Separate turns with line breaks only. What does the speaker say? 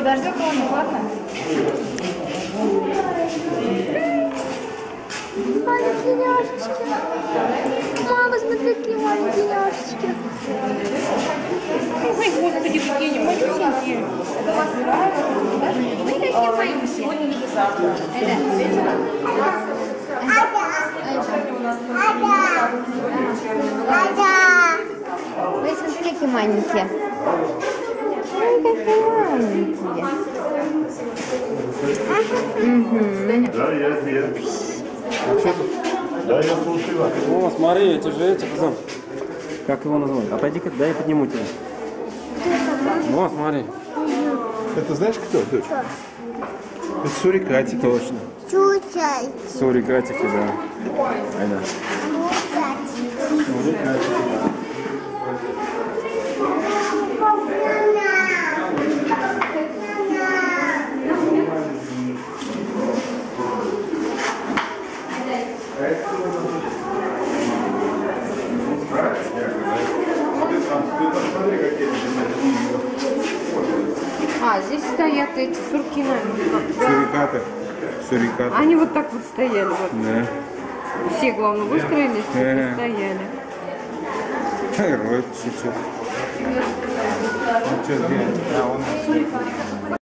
Подожди, кого-нибудь, ладно?
Маленькие няшечки. Мама, смотри, какие маленькие няшечки.
Ой, господи, какие они малюсенькие. Мы такие маленькие. Сегодня или завтра?
Ой, смотри, какие маленькие. Ой, какие маленькие.
Да, я. А что тут? Да, я слушаю вас.
О, смотри, эти же эти, пацан. Как его называют? А пойди-ка, дай я подниму тебя. О, смотри.
Это знаешь кто? Это сурикатики.
Точно. Сурикатики, да. Айда.
А, здесь стоят эти суркины.
Сурикаты.
Они вот так вот стояли. Вот.
Да.
Все, главное, выстроились и стояли.
Роет чуть-чуть. Ну что, где?